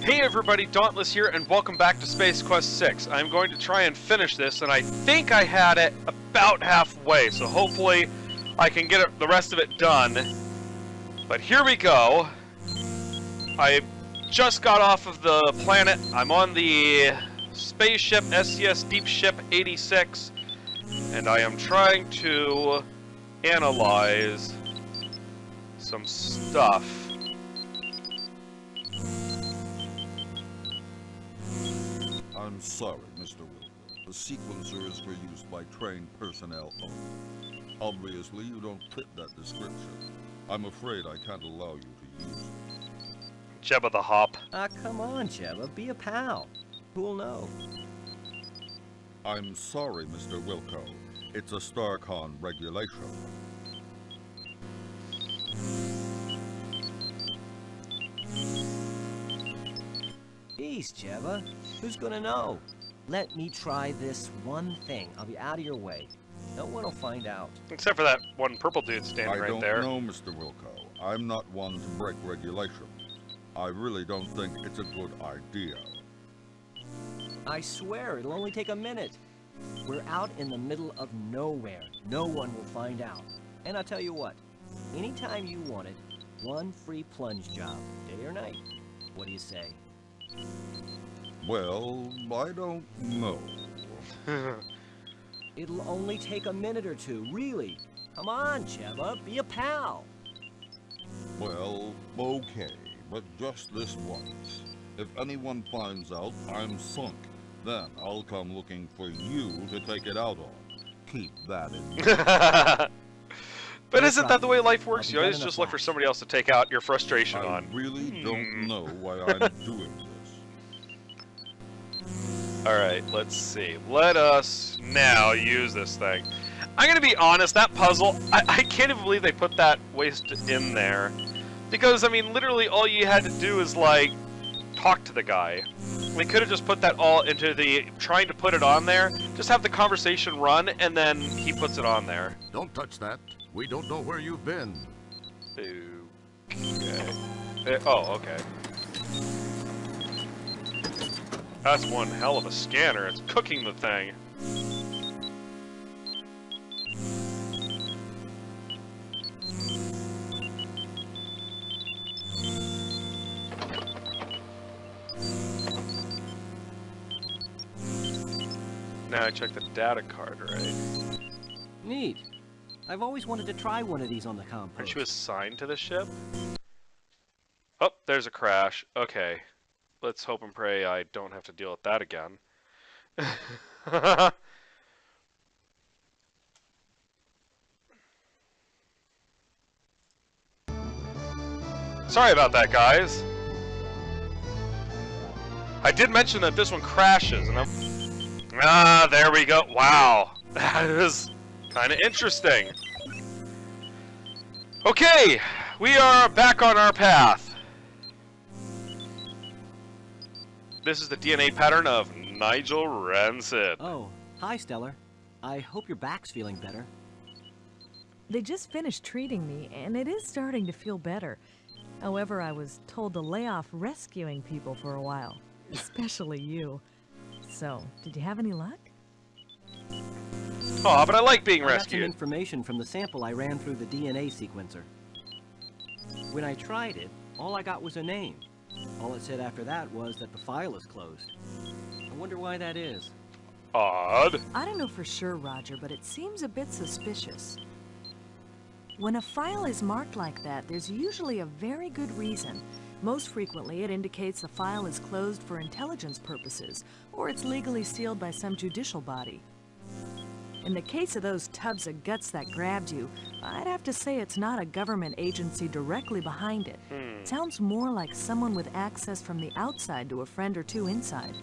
Hey everybody, Dauntless here, and welcome back to Space Quest 6. I'm going to try and finish this, and I think I had it about halfway, so hopefully I can get the rest of it done. But here we go. I just got off of the planet. I'm on the spaceship SCS Deep Ship 86, and I am trying to analyze some stuff. I'm sorry, Mr. Wilker. The sequencer is for use by trained personnel only. Obviously, you don't fit that description. I'm afraid I can't allow you to use it. Jebba the Hop. Come on, Jebba, be a pal. Who'll know? I'm sorry, Mr. Wilco. It's a StarCon regulation. Jeez, Jebba. Who's gonna know? Let me try this one thing. I'll be out of your way. No one will find out. Except for that one purple dude standing right there. I don't know, Mr. Wilco. I'm not one to break regulations. I really don't think it's a good idea. I swear, it'll only take a minute. We're out in the middle of nowhere. No one will find out. And I'll tell you what, anytime you want it, one free plunge job, day or night. What do you say? Well, I don't know. It'll only take a minute or two, really. Come on, Jebba, be a pal. Well, okay, but just this once. If anyone finds out I'm sunk, then I'll come looking for you to take it out on. Keep that in mind. But isn't that the way life works? You always just look for somebody else to take out your frustration on. I really don't know why I'm doing this. Alright, let's see. Let us now use this thing. I'm gonna be honest, that puzzle, I can't even believe they put that waste in there. Because, I mean, literally all you had to do is, like, talk to the guy. We could have just put that all into the trying to put it on there, just have the conversation run, and then he puts it on there. Don't touch that. We don't know where you've been. Okay. Oh, okay. That's one hell of a scanner. It's cooking the thing. Now I check the data card, right? Neat. I've always wanted to try one of these on the compost. Aren't you assigned to the ship? Oh, there's a crash. Okay. Let's hope and pray I don't have to deal with that again. Sorry about that, guys. I did mention that this one crashes, and I'm... there we go. Wow. That is kind of interesting. Okay, we are back on our path. This is the DNA pattern of Nigel Rancid. Oh, hi, Stellar. I hope your back's feeling better. They just finished treating me, and it is starting to feel better. However, I was told to lay off rescuing people for a while, especially you. So, did you have any luck? Aw, but I like being I got some rescued. information from the sample I ran through the DNA sequencer. When I tried it, all I got was a name. All it said after that was that the file is closed. I wonder why that is. Odd. I don't know for sure, Roger, but it seems a bit suspicious. When a file is marked like that, there's usually a very good reason. Most frequently, it indicates the file is closed for intelligence purposes, or it's legally sealed by some judicial body. In the case of those tubs of guts that grabbed you, I'd have to say it's not a government agency directly behind it. It sounds more like someone with access from the outside to a friend or two inside.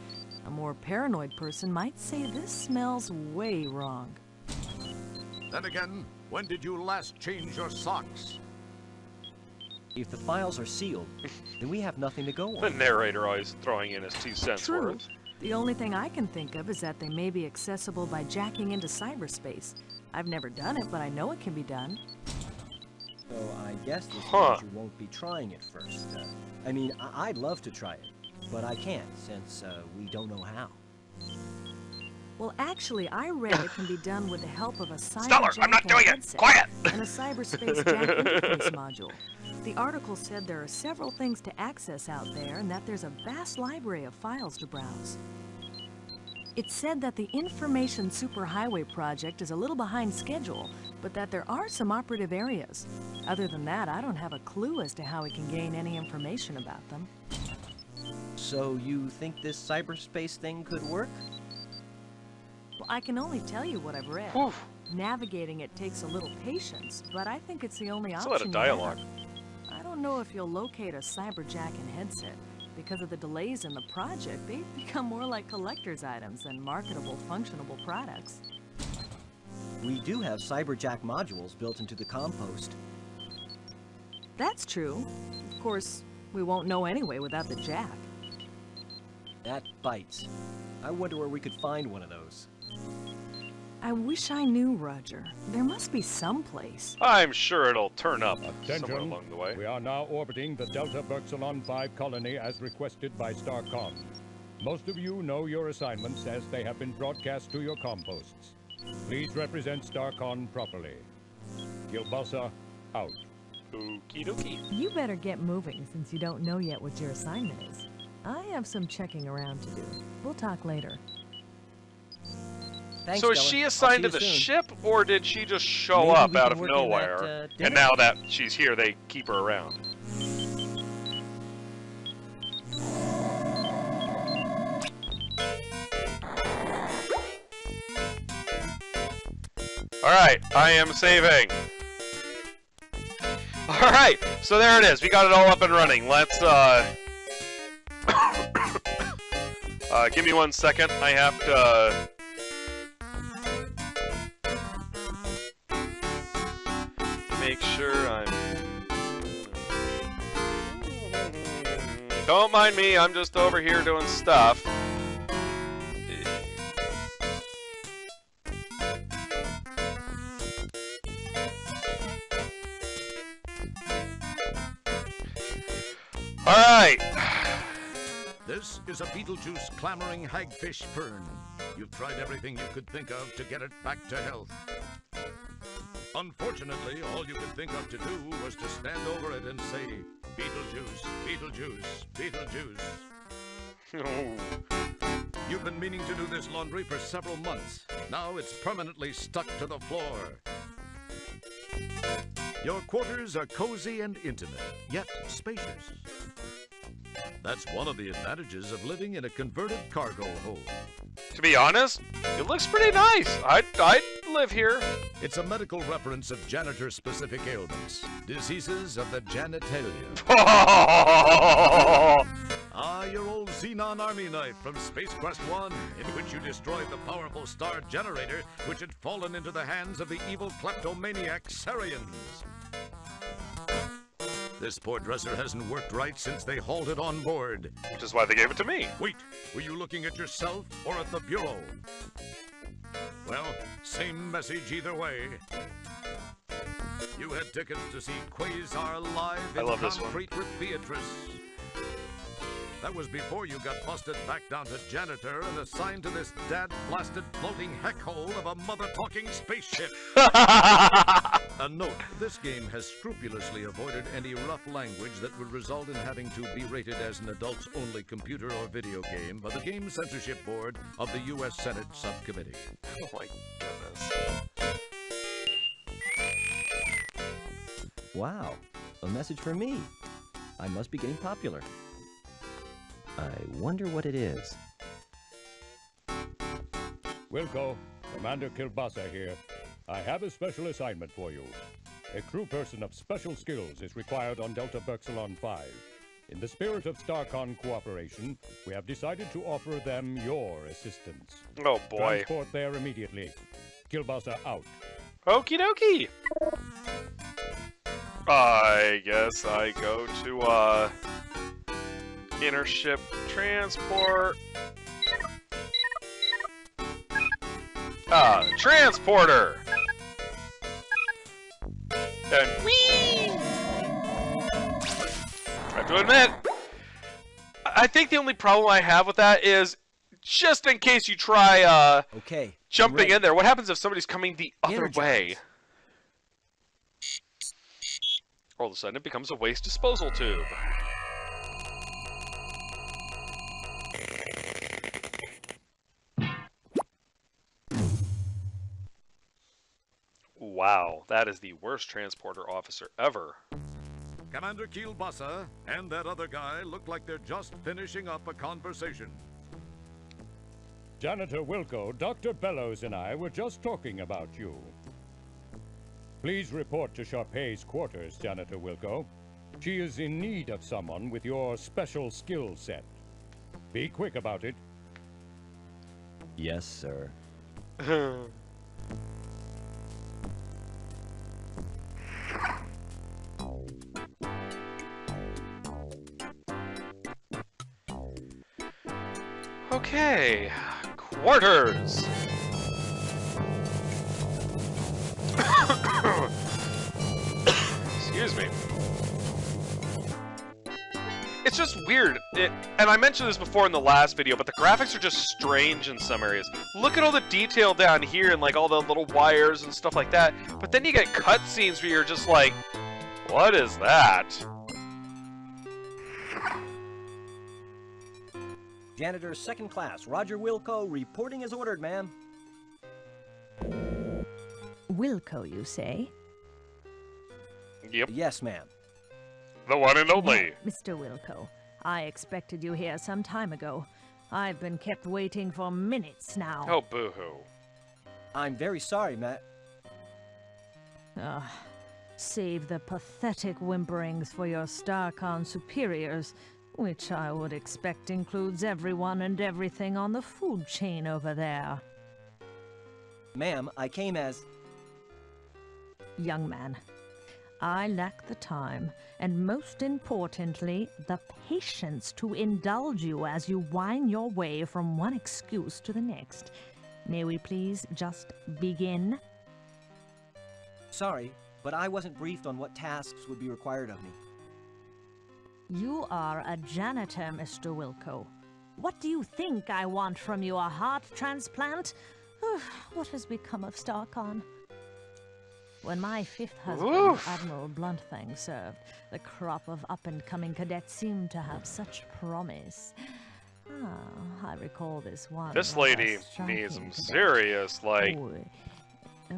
A more paranoid person might say this smells way wrong. Then again, when did you last change your socks? If the files are sealed, then we have nothing to go The on. narrator always throwing in his 2 cents True. worth. The only thing I can think of is that they may be accessible by jacking into cyberspace. I've never done it, but I know it can be done. So I guess this Huh. means you won't be trying it first. I mean, I'd love to try it. but I can't since we don't know how. Well, actually, I read it can be done with the help of a Stellar, I'm not cyberjack doing it. headset Quiet. and a cyberspace jack interface module. The article said there are several things to access out there and that there's a vast library of files to browse. It said that the Information Superhighway project is a little behind schedule, but that there are some operative areas. Other than that, I don't have a clue as to how we can gain any information about them. So you think this cyberspace thing could work? Well, I can only tell you what I've read. Whew. Navigating it takes a little patience, but I think it's the only That's a option. lot of dialogue. I don't know if you'll locate a cyberjack and headset. Because of the delays in the project, they've become more like collector's items than marketable, functionable products. We do have cyberjack modules built into the compost. That's true. Of course, we won't know anyway without the jack. That bites. I wonder where we could find one of those. I wish I knew, Roger. There must be some place. I'm sure it'll turn up somewhere Attention, along the way. we are now orbiting the Delta Berxalon 5 colony as requested by StarCom. Most of you know your assignments as they have been broadcast to your composts. Please represent StarCom properly. Kilbasa, out. Okie dokie. You better get moving since you don't know yet what your assignment is. I have some checking around to do. We'll talk later. Thanks, So is Stella. she I'll assigned to see the you soon. ship, or did she just show Maybe up we out can of work in that, nowhere? dinner. And now that she's here, they keep her around. Alright, I am saving. Alright, so there it is. We got it all up and running. Let's, give me 1 second. I have to... make sure I'm... Don't mind me, I'm just over here doing stuff. Alright! This is a Beetlejuice clamoring hagfish fern. You've tried everything you could think of to get it back to health. Unfortunately, all you could think of to do was to stand over it and say, Beetlejuice, Beetlejuice, Beetlejuice. You've been meaning to do this laundry for several months. Now it's permanently stuck to the floor. Your quarters are cozy and intimate, yet spacious. That's one of the advantages of living in a converted cargo hold. To be honest, it looks pretty nice. I'd live here. It's a medical reference of janitor-specific ailments, diseases of the genitalia. Ah, your old Xenon Army knife from Space Quest 1, in which you destroyed the powerful star generator which had fallen into the hands of the evil kleptomaniac Sarians. This poor dresser hasn't worked right since they hauled it on board. Which is why they gave it to me. Wait, were you looking at yourself or at the bureau? Well, same message either way. You had tickets to see Quasar live I in love this one. concrete with Beatrice. That was before you got busted back down to janitor and assigned to this dad-blasted floating heck hole of a mother-talking spaceship. A note, this game has scrupulously avoided any rough language that would result in having to be rated as an adults-only computer or video game by the Game Censorship Board of the U.S. Senate Subcommittee. Oh my goodness. Wow, a message for me. I must be getting popular. I wonder what it is. Wilco, Commander Kilbasa here. I have a special assignment for you. A crew person of special skills is required on Delta Berxalon 5. In the spirit of StarCon cooperation, we have decided to offer them your assistance. Oh boy. Transport there immediately. Kilbasa out. Okie dokie. I guess I go to, intership transport. Transporter! And whee! I have to admit, I think the only problem I have with that is, just in case you try Okay. jumping in there, what happens if somebody's coming the other way? All of a sudden, it becomes a waste disposal tube. Wow, that is the worst transporter officer ever. Commander Kielbasa and that other guy look like they're just finishing up a conversation. Janitor Wilco, Dr. Bellows and I were just talking about you. Please report to Sharpay's quarters, Janitor Wilco. She is in need of someone with your special skill set. Be quick about it. Yes, sir. Okay, quarters. Excuse me. It's just weird. And I mentioned this before in the last video, but the graphics are just strange in some areas. Look at all the detail down here and like all the little wires and stuff like that. But then you get cutscenes where you're just like, what is that? Janitor second class, Roger Wilco, reporting as ordered, ma'am. Wilco, you say? Yep, Yes, ma'am. the one and only. Mr. Wilco, I expected you here some time ago. I've been kept waiting for minutes now. Oh, boo-hoo. I'm very sorry, Matt. Save the pathetic whimperings for your StarCon superiors, which I would expect includes everyone and everything on the food chain over there. Ma'am, I came as... Young man, I lack the time, and most importantly, the patience to indulge you as you whine your way from one excuse to the next. May we please just begin? Sorry, but I wasn't briefed on what tasks would be required of me. You are a janitor, Mr. Wilco. What do you think I want from you, a heart transplant? What has become of StarCon? When my fifth husband, Oof. Admiral Bluntfang, served, the crop of up-and-coming cadets seemed to have such promise. I recall this one. This rather lady striking needs some cadet. serious, like, Oh,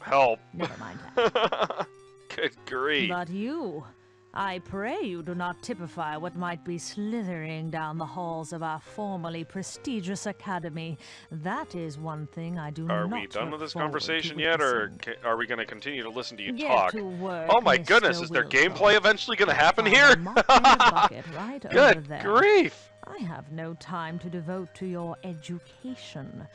help. never mind that. Good grief. But you, I pray you do not typify what might be slithering down the halls of our formerly prestigious academy. That is one thing I do not Are we done with look this forward conversation to yet, or witnessing. are we going to continue to listen to you Get talk? to work, Oh my Mr. goodness, is there Wilco. gameplay eventually going to happen Find here? a mop and a bucket right over Good there. grief. I have no time to devote to your education.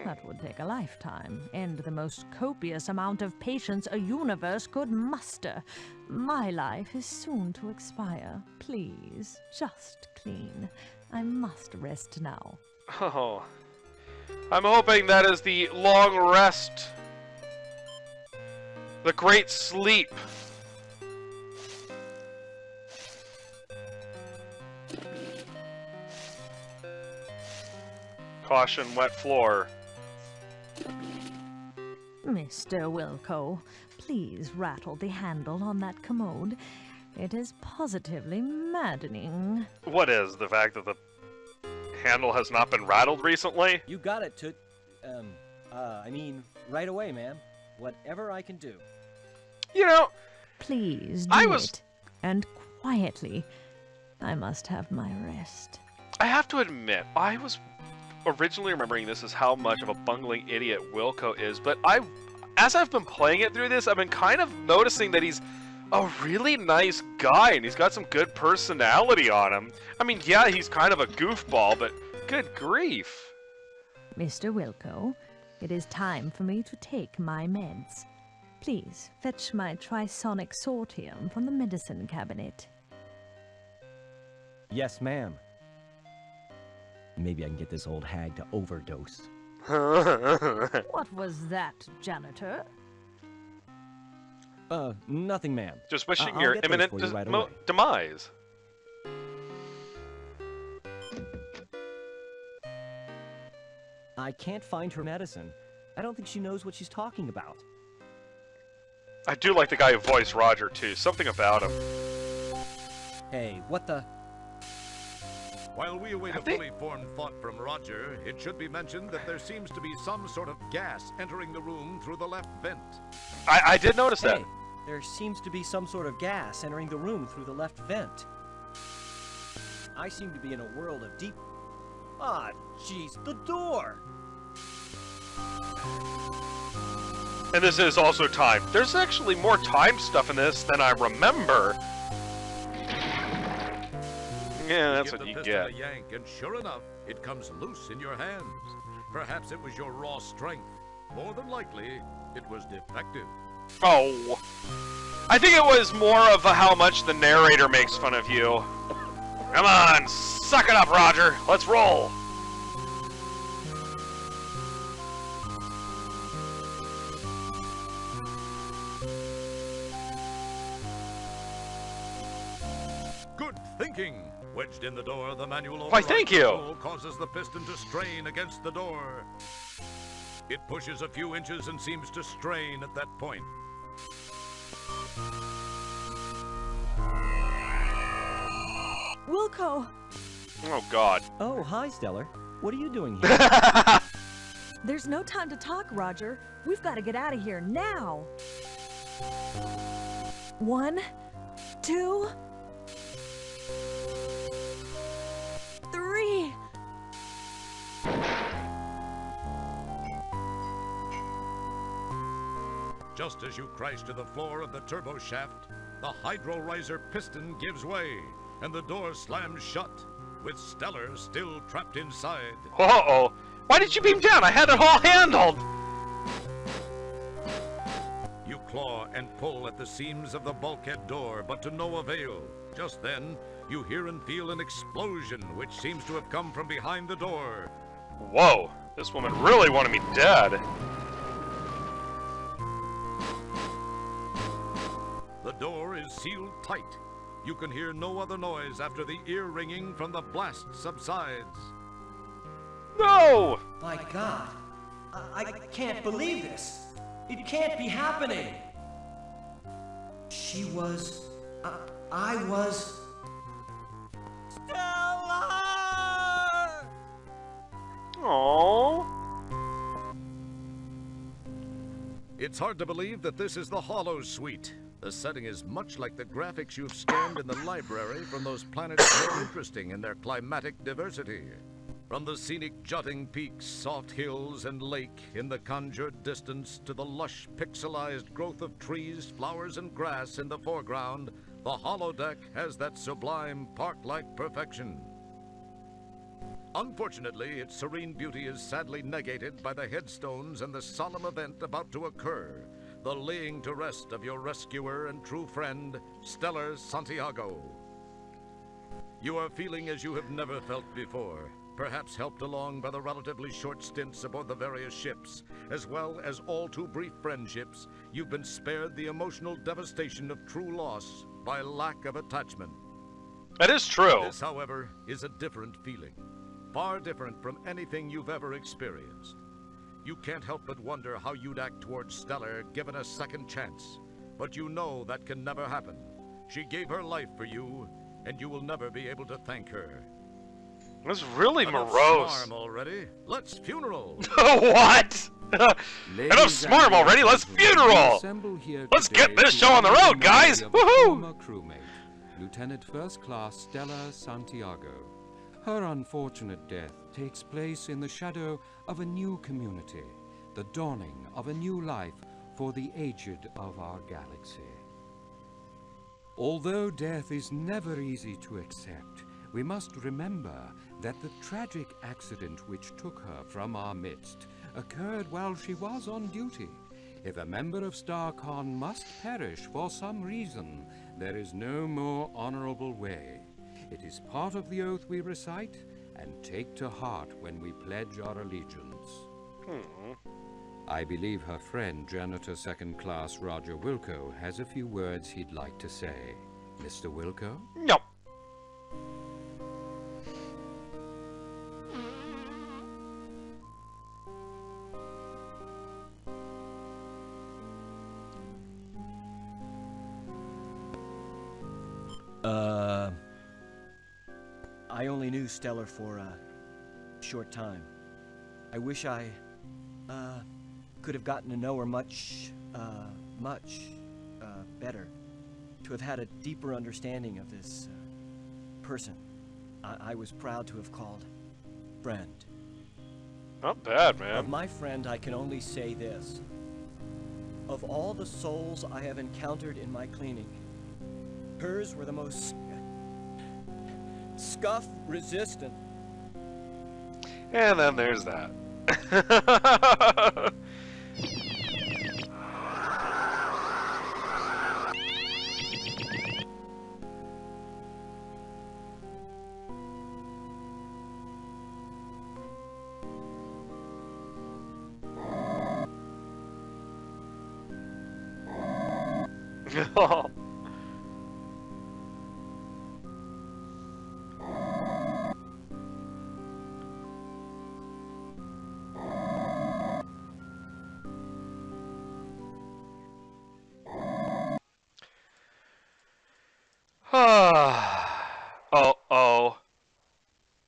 That would take a lifetime, and the most copious amount of patience a universe could muster. My life is soon to expire. Please, just clean. I must rest now. Oh. I'm hoping that is the long rest. The great sleep. Caution, wet floor. Mr. Wilco, please rattle the handle on that commode. It is positively maddening. What is the fact that the handle has not been rattled recently? You got it, I mean, right away, ma'am. Whatever I can do. You know, Please do I was- it. And quietly. I must have my rest. I have to admit, I was originally remembering this as how much of a bungling idiot Wilco is, but as I've been playing it through this, I've been kind of noticing that he's a really nice guy, and he's got some good personality on him. I mean, yeah, he's kind of a goofball, but good grief. Mr. Wilco, it is time for me to take my meds. Please, fetch my trisonic sortium from the medicine cabinet. Yes, ma'am. Maybe I can get this old hag to overdose. What was that, janitor? Nothing, ma'am. Just wishing I'll your get those imminent for you right away. demise. I can't find her medicine. I don't think she knows what she's talking about. I do like the guy who voiced Roger, too. Something about him. Hey, what the... While we await a Have they- fully formed thought from Roger, it should be mentioned that there seems to be some sort of gas entering the room through the left vent. I did notice that. Hey, there seems to be some sort of gas entering the room through the left vent. I seem to be in a world of deep... Ah, jeez, the door! And this is also time. There's actually more time stuff in this than I remember. Yeah, that's Give what the you piston get. a yank, and sure enough, it comes loose in your hands. Perhaps it was your raw strength. More than likely, it was defective. Oh. I think it was more of how much the narrator makes fun of you. Come on, suck it up, Roger. Let's roll. Good thinking! Wedged in the door, the manual Why, thank you. control causes the piston to strain against the door. It pushes a few inches and seems to strain at that point. Wilco! Oh, God. Oh, hi, Stellar. What are you doing here? There's no time to talk, Roger. We've got to get out of here now. 1, 2, 3. Just as you crash to the floor of the turbo shaft, the hydro riser piston gives way, and the door slams shut, with Stellar still trapped inside. Uh-oh. Why did you beam down? I had it all handled. You claw and pull at the seams of the bulkhead door, but to no avail. Just then, you hear and feel an explosion, which seems to have come from behind the door. Whoa. This woman really wanted me dead. The door is sealed tight. You can hear no other noise after the ear ringing from the blast subsides. No! My God, I can't believe this. It can't be happening. She was... I was... Stellar! Aww. It's hard to believe that this is the Hollow Suite. The setting is much like the graphics you've scanned in the library from those planets so interesting in their climatic diversity. From the scenic jutting peaks, soft hills, and lake in the conjured distance to the lush pixelized growth of trees, flowers, and grass in the foreground, the holodeck has that sublime park-like perfection. Unfortunately, its serene beauty is sadly negated by the headstones and the solemn event about to occur, the laying to rest of your rescuer and true friend, Stellar Santiago. You are feeling as you have never felt before, perhaps helped along by the relatively short stints aboard the various ships, as well as all too brief friendships. You've been spared the emotional devastation of true loss by lack of attachment. That is true. This, however, is a different feeling, far different from anything you've ever experienced. You can't help but wonder how you'd act towards Stellar given a second chance, but you know that can never happen. She gave her life for you, and you will never be able to thank her. That's really Enough morose. smarm already. Let's funeral. What? Enough smarm already, let's funeral! Let's get this show on the road, guys! Woohoo! Crewmate, Lieutenant First Class Stella Santiago. Her unfortunate death takes place in the shadow of a new community, the dawning of a new life for the aged of our galaxy. Although death is never easy to accept, we must remember that the tragic accident which took her from our midst occurred while she was on duty. If a member of StarCon must perish for some reason, there is no more honorable way. It is part of the oath we recite and take to heart when we pledge our allegiance. I believe her friend, Janitor Second Class Roger Wilco, has a few words he'd like to say. Mr. Wilco? No. I only knew Stellar for a short time. I wish I, could have gotten to know her much better. To have had a deeper understanding of this, person. I was proud to have called friend. Not bad, Of man. my friend, I can only say this. Of all the souls I have encountered in my cleaning, hers were the most scuff-resistant. And then there's that.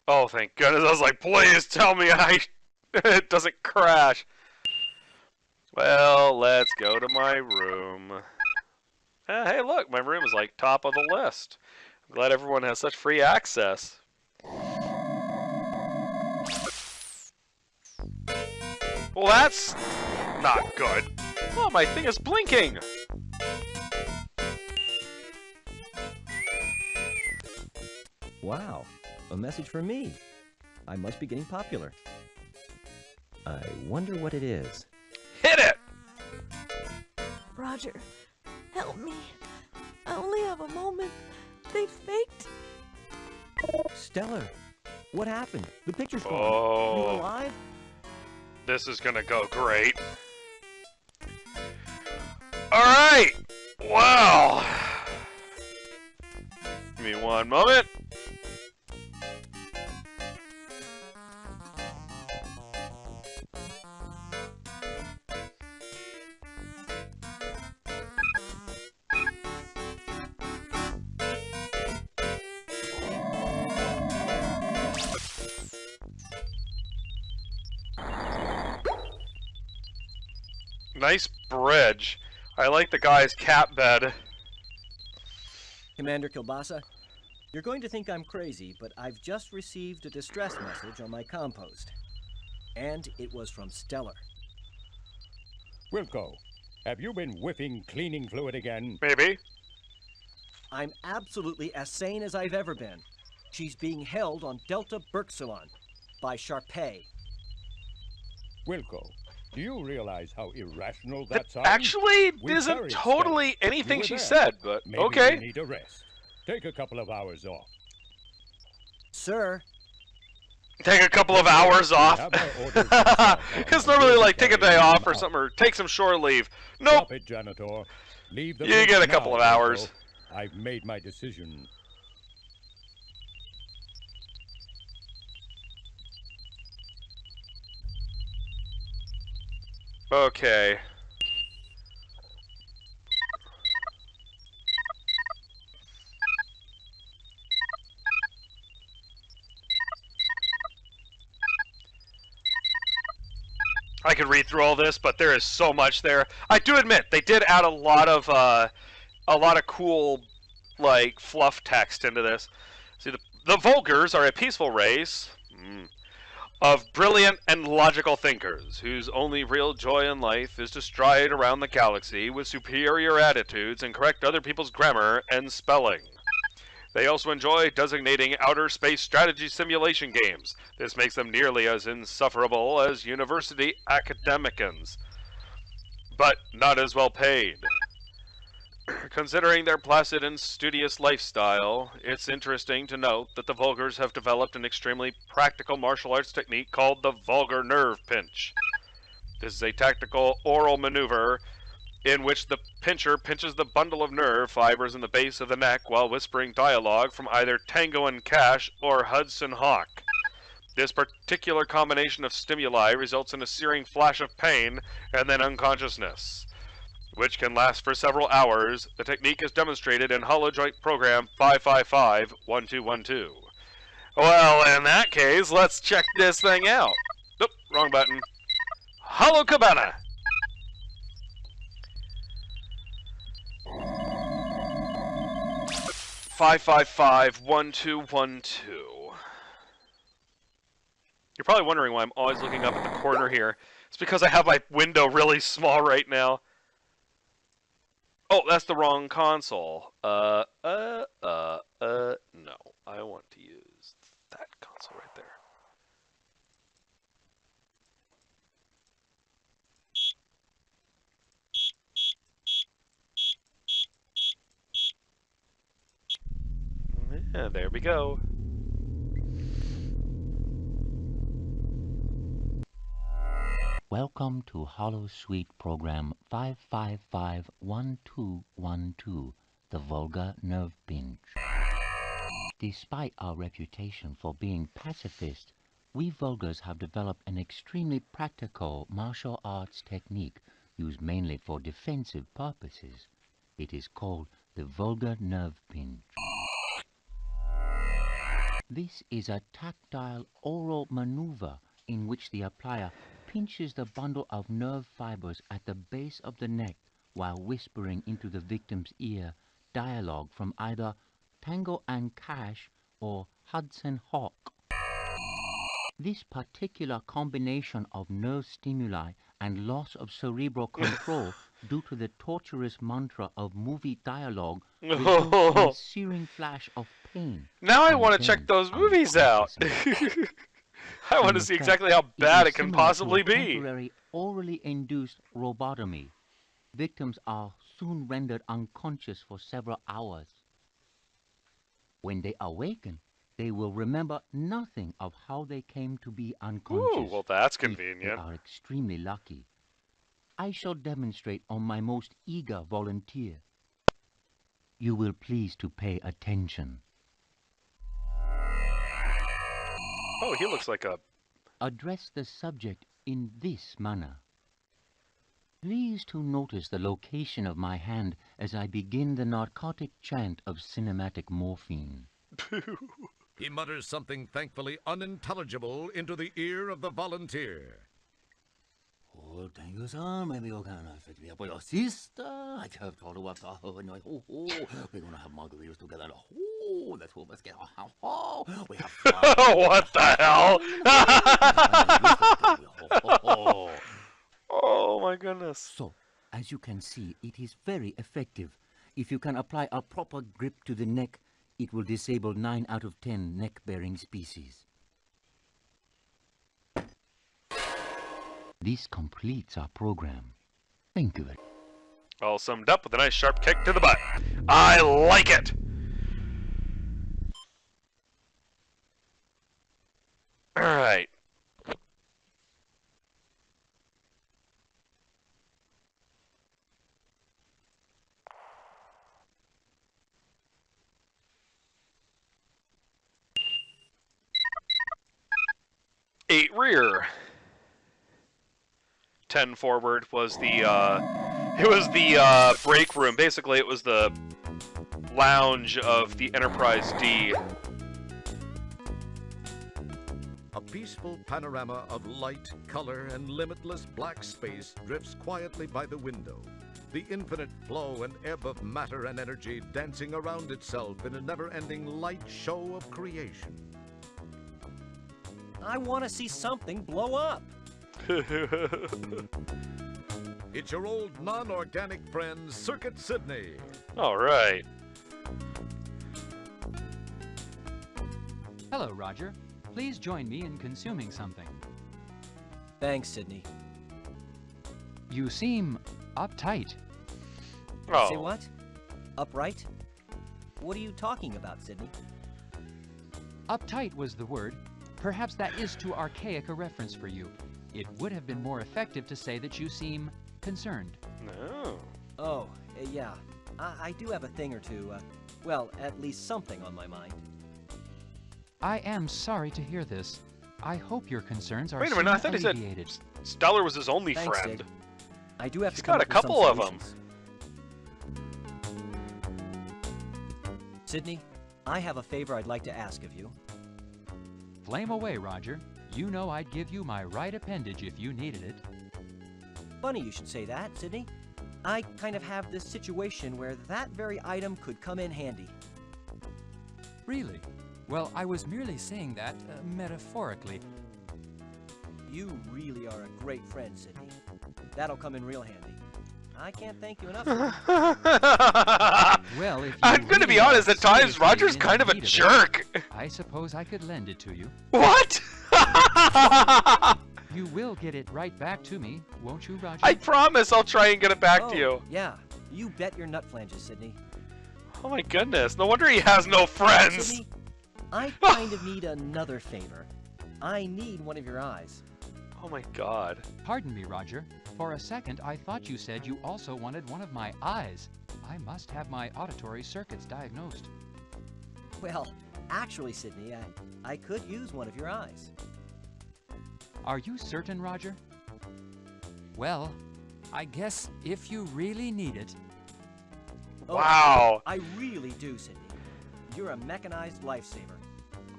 Oh, thank goodness. I was like, please tell me it doesn't crash. Well, let's go to my room. Hey, look, my room is like top of the list. I'm glad everyone has such free access. Well, that's not good. Oh, my thing is blinking. Wow, a message for me. I must be getting popular. I wonder what it is. Hit it! Roger, help me. I only have a moment. They faked. Stellar, what happened? The picture's gone. Oh. You alive? This is gonna go great. Alright! Wow! Give me one moment. Nice bridge. I like the guy's cat bed. Commander Kilbasa, you're going to think I'm crazy, but I've just received a distress message on my compost. And it was from Stellar. Wilco, have you been whiffing cleaning fluid again? Maybe. I'm absolutely as sane as I've ever been. She's being held on Delta Berxilon by Sharpay. Wilco, do you realize how irrational that sounds? Actually, We isn't buried totally Stella. anything You were she there. said, but Maybe you okay. need a rest. Take a couple of hours off. Sir, Take a couple of hours off. Have our orders themselves Because on. normally, We'll like, take a carry day them off or out. something, or take some shore leave. Nope. Stop it, janitor. Leave the You bridge get a now, couple of Wilco. hours. I've made my decision. Okay. I could read through all this, but there is so much there. I do admit they did add a lot of cool, like, fluff text into this. See, the Vulgars are a peaceful race of brilliant and logical thinkers whose only real joy in life is to stride around the galaxy with superior attitudes and correct other people's grammar and spelling. They also enjoy designating outer space strategy simulation games. This makes them nearly as insufferable as university academicians, but not as well paid. Considering their placid and studious lifestyle, it's interesting to note that the Vulgars have developed an extremely practical martial arts technique called the Vulgar Nerve Pinch. This is a tactical oral maneuver in which the pincher pinches the bundle of nerve fibers in the base of the neck while whispering dialogue from either Tango and Cash or Hudson Hawk. This particular combination of stimuli results in a searing flash of pain and then unconsciousness, which can last for several hours. The technique is demonstrated in Holojoint Program 555-1212. Well, in that case, let's check this thing out. Nope, wrong button. Hollow Cabana. Five 1212. You're probably wondering why I'm always looking up at the corner here. It's because I have my window really small right now. Oh, that's the wrong console. No. I want to use that console right there. Yeah, there we go. Welcome to Hollow Suite Program 5551212, the Vulgar Nerve Pinch. Despite our reputation for being pacifist, we Vulgars have developed an extremely practical martial arts technique used mainly for defensive purposes. It is called the Vulgar Nerve Pinch. This is a tactile oral maneuver in which the applier pinches the bundle of nerve fibers at the base of the neck while whispering into the victim's ear dialogue from either Tango and Cash or Hudson Hawk. This particular combination of nerve stimuli and loss of cerebral control due to the torturous mantra of movie dialogue results in a searing flash of pain. Now I want to check those movies out. I want to see exactly how bad it can possibly be. Temporary orally induced robotomy. Victims are soon rendered unconscious for several hours. When they awaken, they will remember nothing of how they came to be unconscious. Ooh, well that's If convenient. they are extremely lucky. I shall demonstrate on my most eager volunteer. You will please to pay attention. Oh, he looks like a... Address the subject in this manner. Please to notice the location of my hand as I begin the narcotic chant of cinematic morphine. He mutters something thankfully unintelligible into the ear of the volunteer. Oh, thank you, sir. Maybe you can fit me up with your sister. I have told you what the we're gonna have margaritas together. Oh, that's what let's get. Oh, we have what the hell? Oh my goodness. So, as you can see, it is very effective. If you can apply a proper grip to the neck, it will disable 9 out of 10 neck-bearing species. This completes our program. Thank you. All summed up with a nice sharp kick to the butt. I like it! Alright. Eight rear. 10 forward was the break room. Basically, it was the lounge of the Enterprise D. A peaceful panorama of light, color, and limitless black space drifts quietly by the window. The infinite flow and ebb of matter and energy dancing around itself in a never-ending light show of creation. I want to see something blow up. It's your old non-organic friend, Circuit Sydney. All right. Hello, Roger. Please join me in consuming something. Thanks, Sydney. You seem uptight. Oh. Say what? Upright? What are you talking about, Sydney? Uptight was the word. Perhaps that is too archaic a reference for you. It would have been more effective to say that you seem concerned. No. Oh, yeah. I do have a thing or two, well, at least something on my mind. I am sorry to hear this. I hope your concerns are Wait a soon minute, I thought he said alleviated. Stellar was his only Thanks, friend. Dig. I do have He's to come got a up with some couple of them. solutions. Sydney, I have a favor I'd like to ask of you. Flame away, Roger. You know I'd give you my right appendage if you needed it. Funny you should say that, Sydney. I kind of have this situation where that very item could come in handy. Really? Well, I was merely saying that metaphorically. You really are a great friend, Sydney. That'll come in real handy. I can't thank you enough. Well, if you I'm gonna be really honest, are at times seriously Roger's in kind of a need it, jerk. I suppose I could lend it to you. What? You will get it right back to me, won't you, Roger? I promise I'll try and get it back to you. Yeah, you bet your nut flanges, Sydney. Oh my goodness, no wonder he has no friends. Sydney, I kind of need another favor. I need one of your eyes. Oh my god. Pardon me, Roger. For a second, I thought you said you also wanted one of my eyes. I must have my auditory circuits diagnosed. Well, actually, Sydney, I could use one of your eyes. Are you certain, Roger? Well, I guess if you really need it. Oh, Wow. I really do, Sydney. You're a mechanized lifesaver.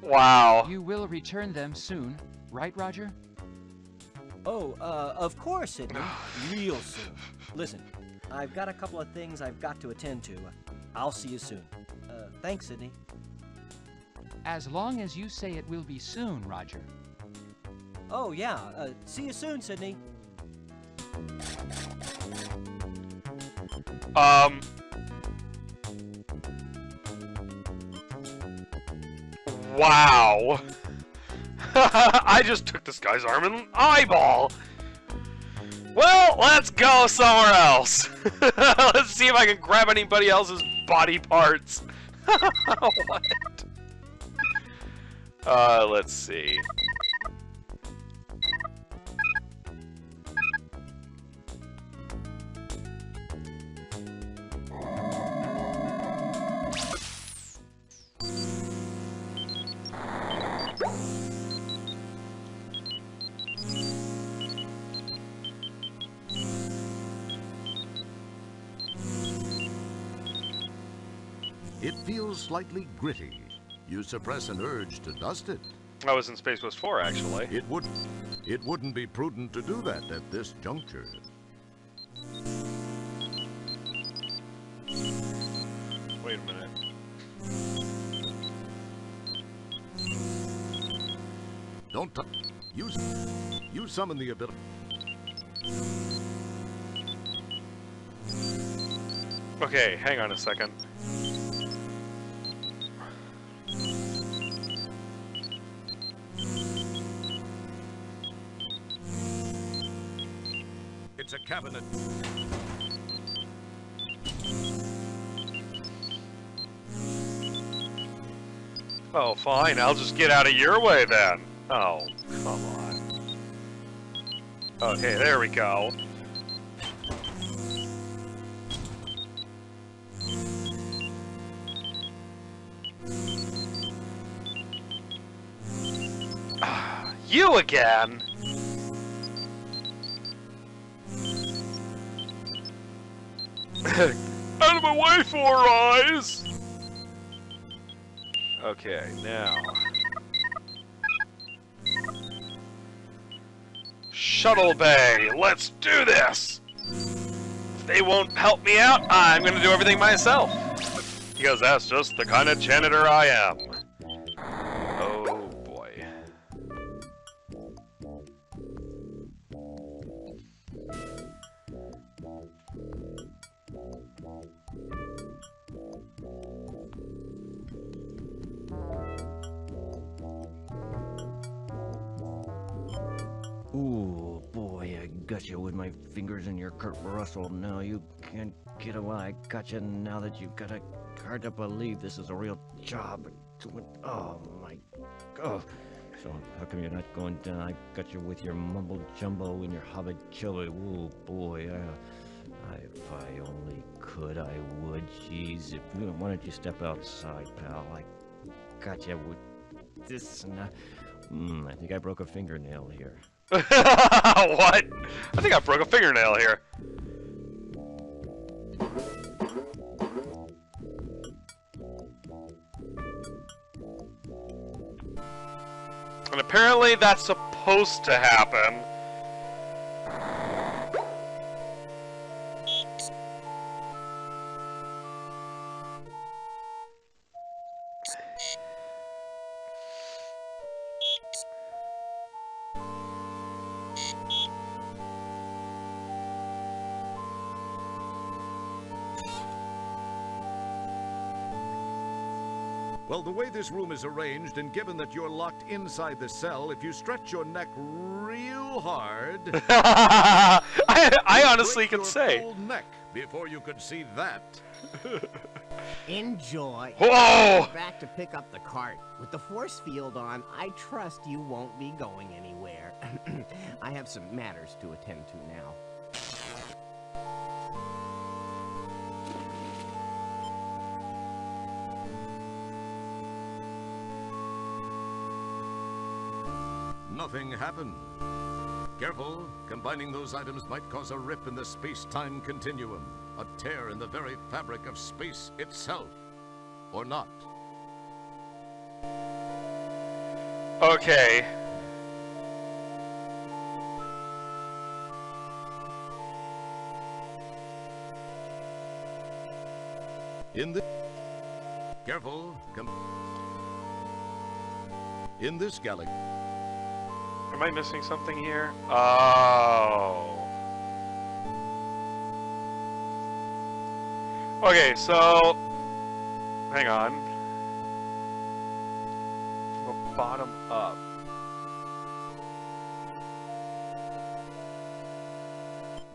Wow. You will return them soon, right, Roger? Oh, of course, Sydney. Real soon. Listen, I've got a couple of things I've got to attend to. I'll see you soon. Thanks, Sydney. As long as you say it will be soon, Roger. Oh, yeah. See you soon, Sydney. Wow. I just took this guy's arm and eyeball. Well, let's go somewhere else. Let's see if I can grab anybody else's body parts. What? Let's see. It feels slightly gritty. You suppress an urge to dust it. I was in Space Quest 4, actually. It wouldn't be prudent to do that at this juncture. Wait a minute. Don't you summon the ability. Okay, hang on a second. It's a cabinet. Oh, fine. I'll just get out of your way then. Oh, come on. Okay, there we go. You again? Out of my way, Four Eyes! Okay, now. Shuttle Bay, let's do this! If they won't help me out, I'm gonna do everything myself. Because that's just the kind of janitor I am. Oh boy. Ooh, boy, I got you with my fingers in your Kurt Russell. Now you can't get away. I got you now that you've got a hard to believe this is a real job. Oh my god. So how come you're not going down? I got you with your mumbo jumbo and your hobbit chubby. Ooh, boy, if I only could, I would. Jeez, why don't you step outside, pal? I got you with this. And I think I broke a fingernail here. What? I think I broke a fingernail here. And apparently that's supposed to happen. Well, the way this room is arranged, and given that you're locked inside the cell, if you stretch your neck real hard... I honestly can say. Full neck before you could see that. Enjoy. Whoa! Back to pick up the cart. With the force field on, I trust you won't be going anywhere. I have some matters to attend to now. Nothing happened. Careful, combining those items might cause a rip in the space-time continuum, a tear in the very fabric of space itself, or not. Okay. Careful, in this galaxy. Am I missing something here? Oh. Okay, so... Hang on. From the bottom up.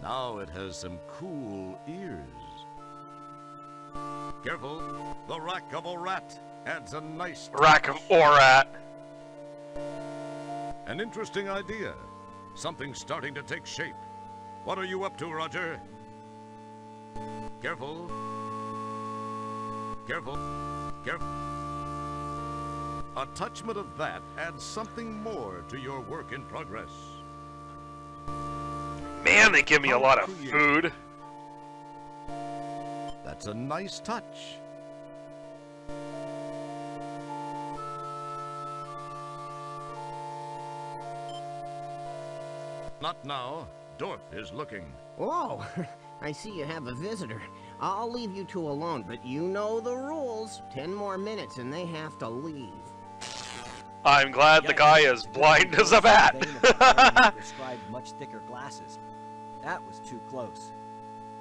Now it has some cool ears. Careful, the rack of a rat adds a nice... Rack of Orat. An interesting idea. Something's starting to take shape. What are you up to, Roger? Careful. Careful. Careful. A touchment of that adds something more to your work in progress. Man, they give me a lot of food. That's a nice touch. Not now. Dorf is looking. Oh, I see you have a visitor. I'll leave you two alone, but you know the rules. 10 more minutes and they have to leave. I'm glad the guy is blind as a bat. Prescribed much thicker glasses. That was too close.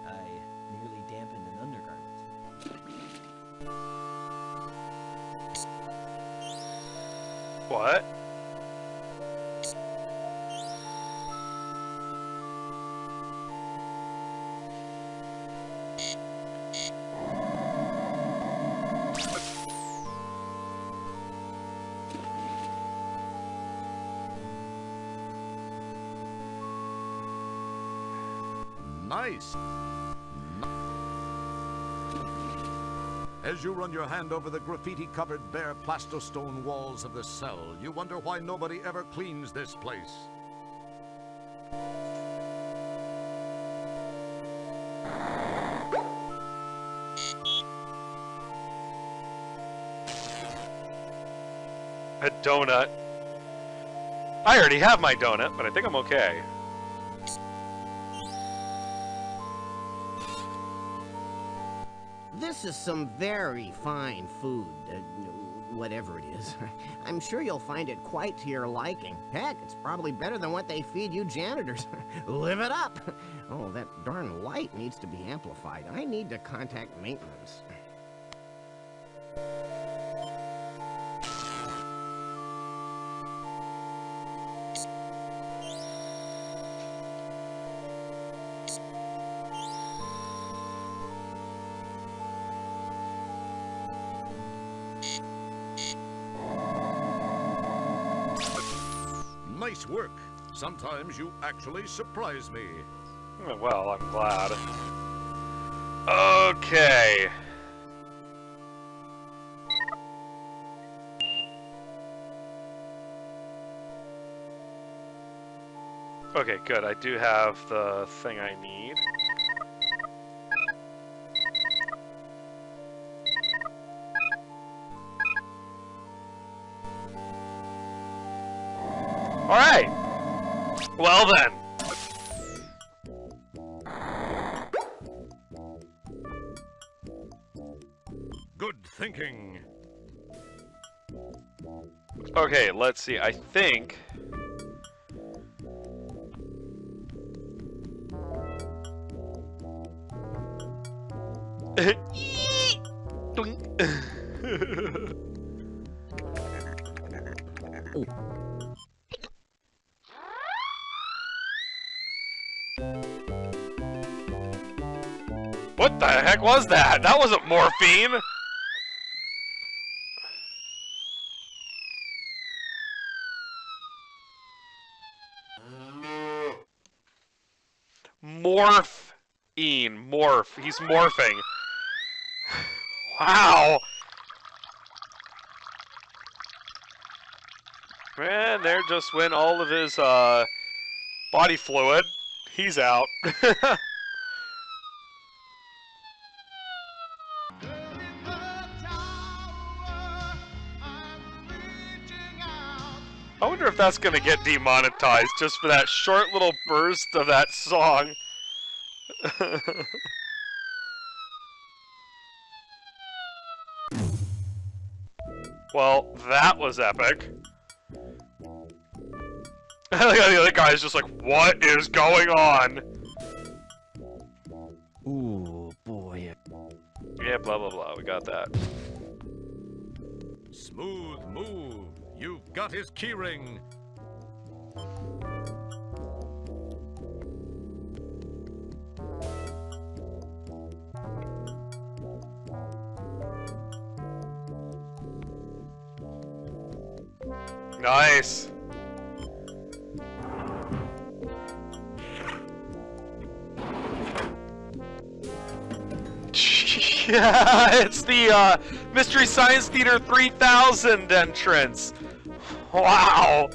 I nearly dampened an undergarment. What? Nice. As you run your hand over the graffiti-covered bare plastostone walls of the cell, you wonder why nobody ever cleans this place. A donut. I already have my donut, but I think I'm okay. This is some very fine food, whatever it is. I'm sure you'll find it quite to your liking. Heck, it's probably better than what they feed you janitors. Live it up! Oh, that darn light needs to be amplified. I need to contact maintenance. Nice work. Sometimes you actually surprise me. Well, I'm glad. Okay. Okay, good. I do have the thing I need. Alright. Well then. Good thinking. Okay, let's see. I think... What the heck was that? That wasn't morphine! Morph. He's morphing. Wow! Man, there just went all of his, body fluid. He's out. I wonder if that's gonna get demonetized just for that short little burst of that song. Well, that was epic. The other guy's just like, what is going on? Ooh, boy. Yeah, blah blah blah, we got that. Smooth move. You've got his keyring. Nice. Yeah, it's the Mystery Science Theater 3000 entrance. Wow.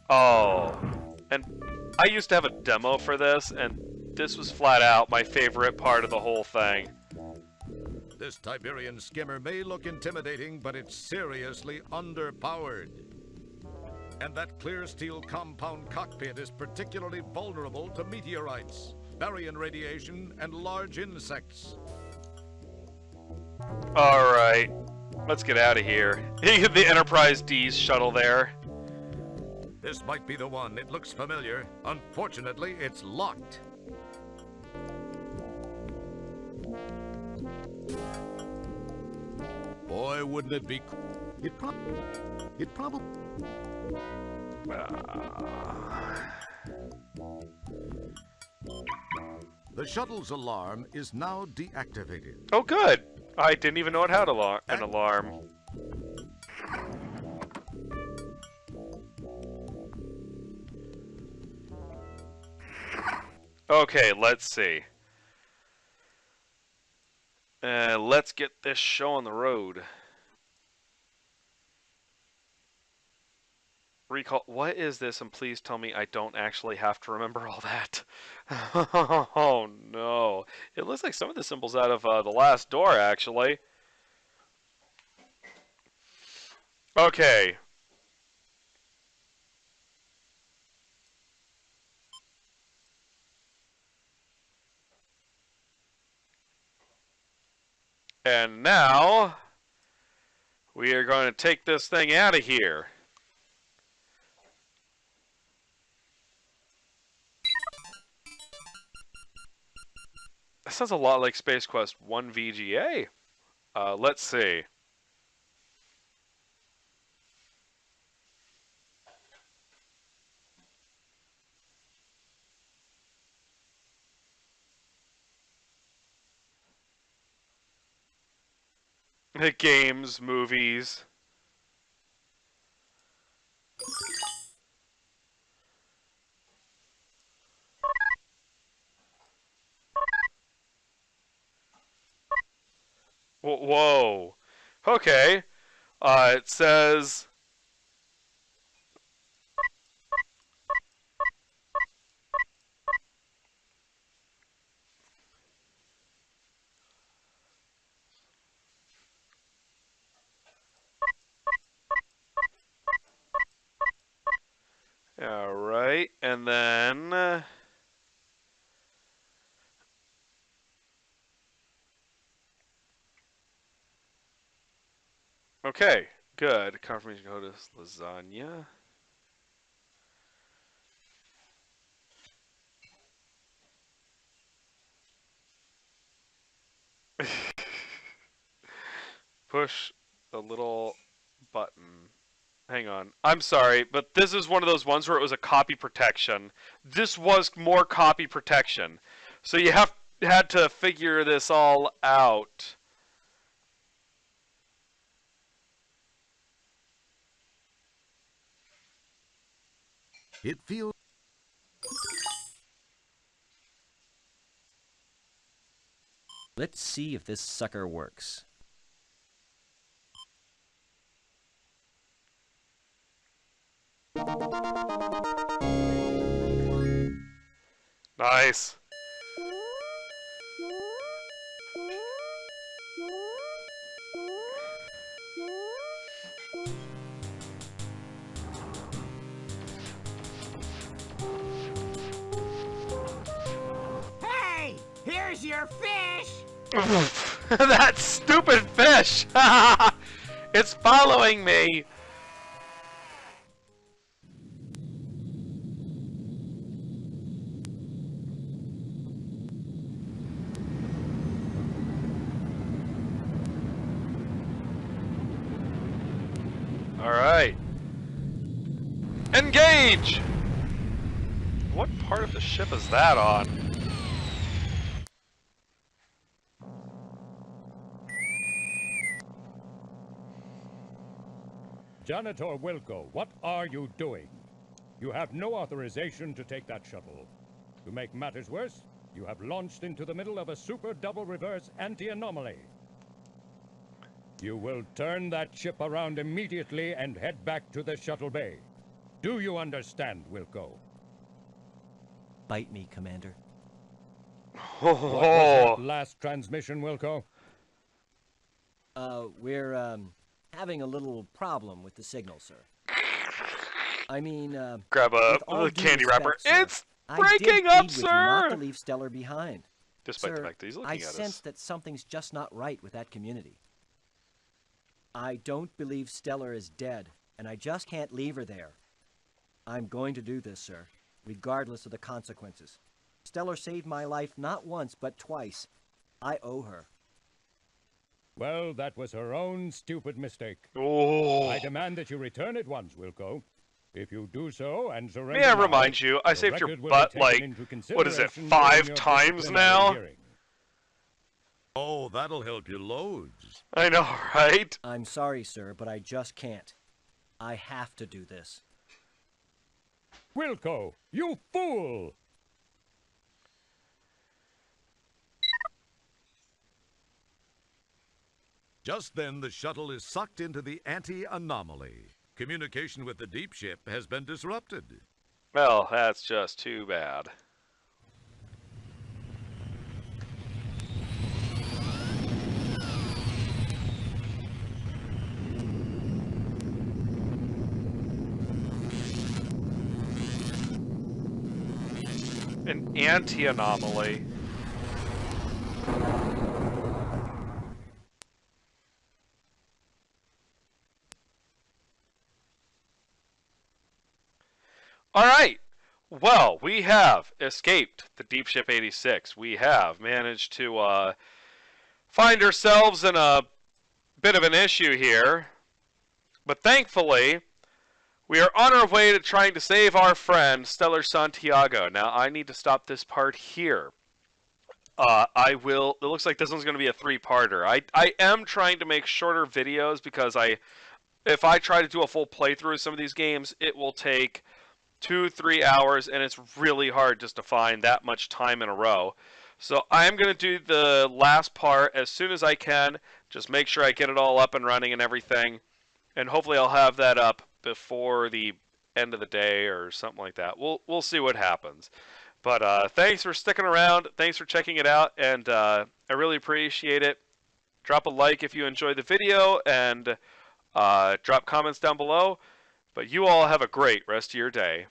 Oh, and I used to have a demo for this, and this was flat out my favorite part of the whole thing. This Tiberian skimmer may look intimidating, but it's seriously underpowered. And that clear steel compound cockpit is particularly vulnerable to meteorites, baryon radiation, and large insects. Alright, let's get out of here. The Enterprise D's shuttle there. This might be the one. It looks familiar. Unfortunately, it's locked. Boy, wouldn't it be... It probably... The shuttle's alarm is now deactivated. Oh, good. I didn't even know it had an alarm. Okay, let's see. Let's get this show on the road. Recall. What is this? And please tell me I don't actually have to remember all that. Oh no. It looks like some of the symbols out of the last door, actually. Okay. And now we are going to take this thing out of here. That sounds a lot like Space Quest 1 VGA. Let's see. Games, movies. Whoa. Okay. It says... All right, and then okay, good. Confirmation code is lasagna. Push the little button. Hang on. I'm sorry, but this is one of those ones where it was a copy protection. This was more copy protection. So you had to figure this all out. It feels... Let's see if this sucker works. Nice. Hey! Here's your fish! That stupid fish! It's following me! Alright. Engage! What part of the ship is that on? Janitor Wilco, what are you doing? You have no authorization to take that shuttle. To make matters worse, you have launched into the middle of a super double reverse anti-anomaly. You will turn that ship around immediately and head back to the shuttle bay. Do you understand, Wilco? Bite me, Commander. What was that last transmission, Wilco? We're having a little problem with the signal, sir. I mean, grab a candy wrapper. Sir, It's breaking up, sir! Not to leave Stellar behind. Despite sir, the fact that he's looking at us. I sense that something's just not right with that community. I don't believe Stellar is dead, and I just can't leave her there. I'm going to do this, sir, regardless of the consequences. Stellar saved my life not once, but twice. I owe her. Well, that was her own stupid mistake. Oh. I demand that you return at once, Wilco. If you do so and surrender... May I remind you, I saved your butt like, what is it, 5 times now? Oh, that'll help you loads. I know, right? I'm sorry, sir, but I just can't. I have to do this. Wilco, you fool! Just then, the shuttle is sucked into the anti-anomaly. Communication with the deep ship has been disrupted. Well, that's just too bad. An anti-anomaly. Alright, well, we have escaped the Deep Ship 86. We have managed to find ourselves in a bit of an issue here. But thankfully, we are on our way to trying to save our friend, Stellar Santiago. Now, I need to stop this part here. It looks like this one's going to be a 3-parter. I am trying to make shorter videos because if I try to do a full playthrough of some of these games, it will take 2-3 hours, and it's really hard just to find that much time in a row. So I'm going to do the last part as soon as I can. Just make sure I get it all up and running and everything. And hopefully I'll have that up before the end of the day or something like that. We'll see what happens. But thanks for sticking around. Thanks for checking it out. And I really appreciate it. Drop a like if you enjoyed the video. And drop comments down below. But you all have a great rest of your day.